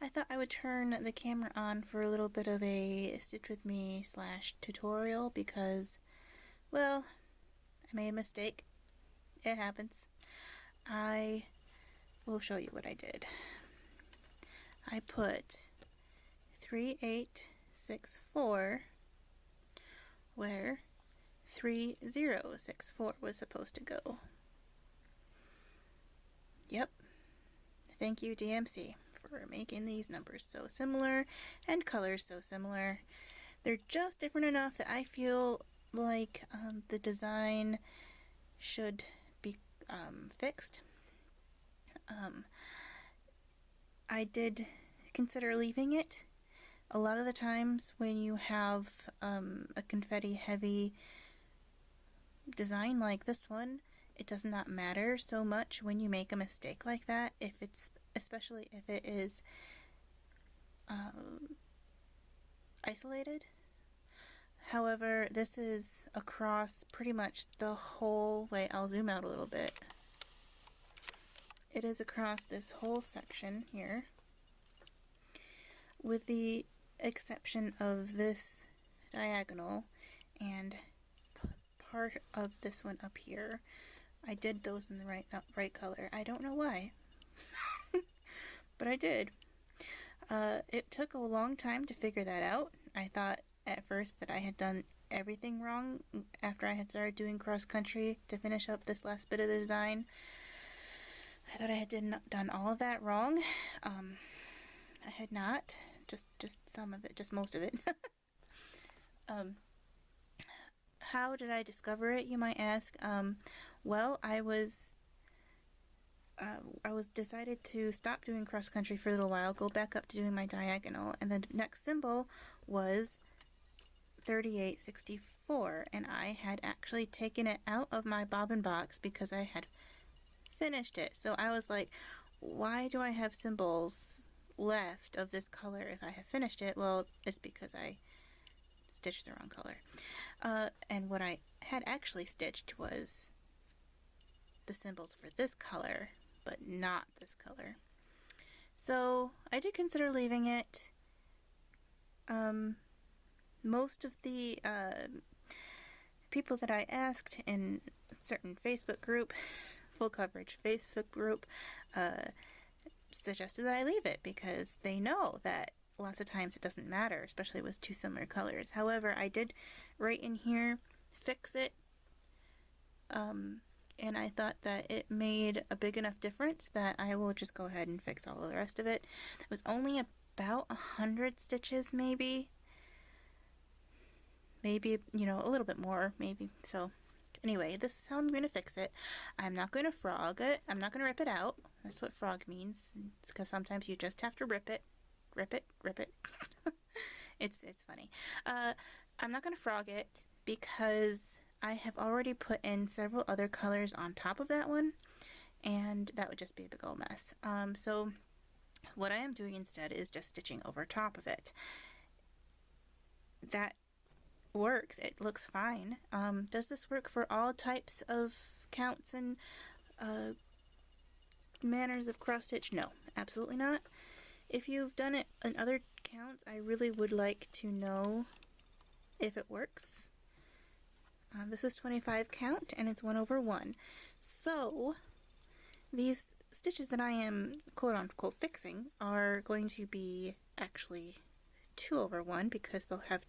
I thought I would turn the camera on for a little bit of a stitch with me / tutorial because, well, I made a mistake. It happens. I will show you what I did. I put 3864 where 3064 was supposed to go. Yep. Thank you, DMC, for making these numbers so similar and colors so similar. They're just different enough that I feel like the design should be fixed. I did consider leaving it. A lot of the times when you have a confetti heavy design like this one, it does not matter so much when you make a mistake like that, if it's, especially if it is isolated. However, this is across pretty much the whole way. I'll zoom out a little bit. It is across this whole section here, with the exception of this diagonal and part of this one up here. I did those in the right color. I don't know why, but I did. It took a long time to figure that out. I thought at first that I had done everything wrong after I had started doing cross country to finish up this last bit of the design. I thought I had done all of that wrong. I had not. Just some of it, just most of it. How did I discover it, you might ask? Well, I was decided to stop doing cross country for a little while, go back up to doing my diagonal, and the next symbol was 3864, and I had actually taken it out of my bobbin box because I had finished it. So I was like, why do I have symbols left of this color if I have finished it? Well, it's because I stitched the wrong color. And what I had actually stitched was the symbols for this color, but not this color. So I did consider leaving it. Most of the people that I asked in a certain Facebook group, full coverage Facebook group, suggested that I leave it because they know that lots of times it doesn't matter, especially with two similar colors. However, I did right in here fix it, and I thought that it made a big enough difference that I will just go ahead and fix all of the rest of it. It was only about 100 stitches, maybe, you know, a little bit more, maybe. So anyway, this is how I'm going to fix it. I'm not going to frog it. I'm not going to rip it out. That's what frog means. It's because sometimes you just have to rip it. Rip it. It's funny. I'm not going to frog it because I have already put in several other colors on top of that one, and that would just be a big old mess. So what I am doing instead is just stitching over top of it. That works. It looks fine. Does this work for all types of counts and manners of cross stitch? No, absolutely not. If you've done it in other counts, I really would like to know if it works. This is 25 count and it's 1/1. So these stitches that I am quote unquote fixing are going to be actually 2/1 because they'll have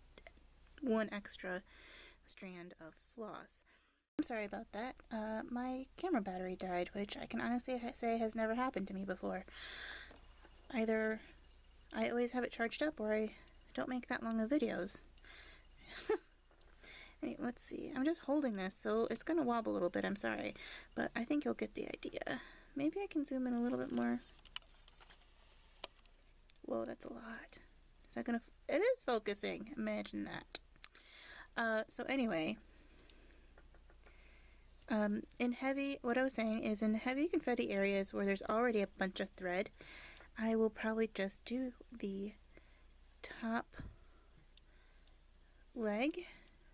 one extra strand of floss. I'm sorry about that. My camera battery died, which I can honestly say has never happened to me before. Either I always have it charged up or I don't make that long of videos. Hey, let's see. I'm just holding this, so it's gonna wobble a little bit. I'm sorry, but I think you'll get the idea. Maybe I can zoom in a little bit more. Whoa, that's a lot. Is that gonna... It is focusing. Imagine that. So anyway, in heavy, what I was saying is in heavy confetti areas where there's already a bunch of thread, I will probably just do the top leg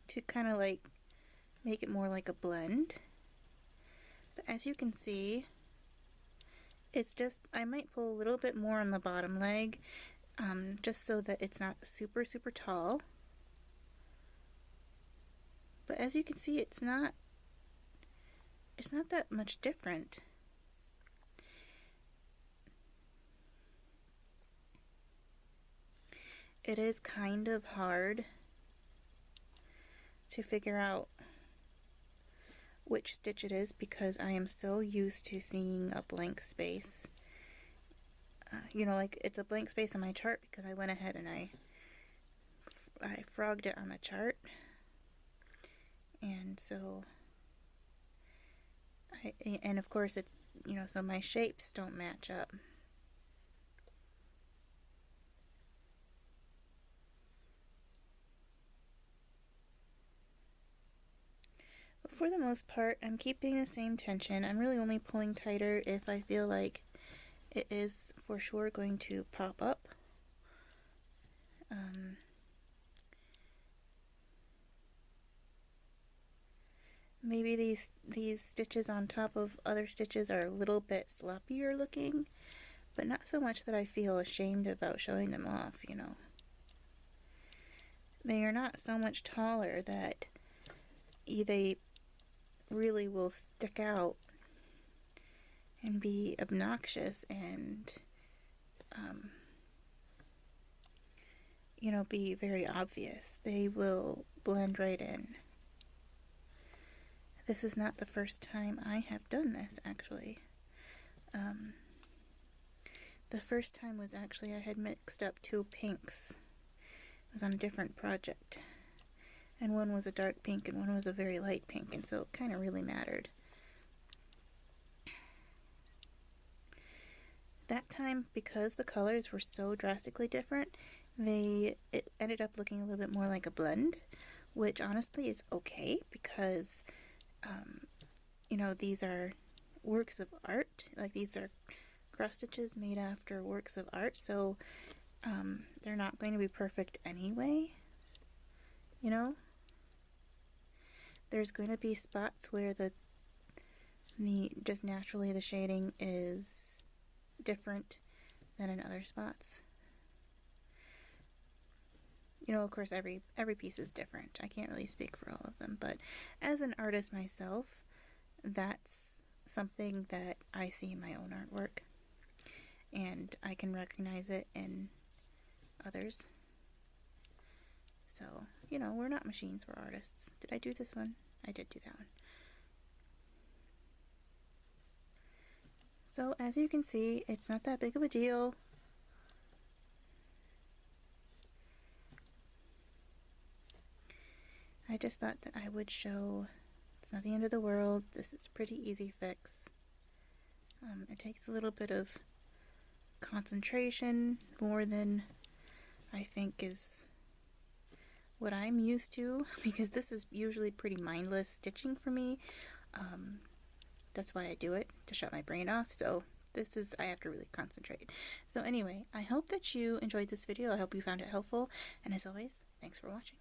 to kind of like make it more like a blend. But as you can see, It's just, I might pull a little bit more on the bottom leg, just so that it's not super tall. But as you can see, it's not that much different. It is kind of hard to figure out which stitch it is because I am so used to seeing a blank space. You know, like it's a blank space on my chart because I went ahead and I frogged it on the chart. And so, and of course it's, you know, so my shapes don't match up. But for the most part, I'm keeping the same tension. I'm really only pulling tighter if I feel like it is for sure going to pop up. Maybe these stitches on top of other stitches are a little bit sloppier looking, but not so much that I feel ashamed about showing them off, you know. They are not so much taller that they really will stick out and be obnoxious and, you know, be very obvious. They will blend right in. This is not the first time I have done this, actually. The first time was actually I had mixed up two pinks. It was on a different project. And one was a dark pink and one was a very light pink, and so it kind of really mattered. That time, because the colors were so drastically different, it ended up looking a little bit more like a blend, which honestly is okay because you know, these are works of art. Like, these are cross stitches made after works of art, so they're not going to be perfect anyway, you know. There's going to be spots where just naturally the shading is different than in other spots. You know, of course, every piece is different. I can't really speak for all of them, but as an artist myself, that's something that I see in my own artwork, and I can recognize it in others. So, you know, we're not machines, we're artists. Did I do this one? I did do that one. So, as you can see, it's not that big of a deal. I just thought that I would show it's not the end of the world. This is a pretty easy fix. It takes a little bit of concentration, more than I think is what I'm used to, because this is usually pretty mindless stitching for me. That's why I do it, to shut my brain off. So this is, I have to really concentrate. So anyway, I hope that you enjoyed this video. I hope you found it helpful, and as always, thanks for watching.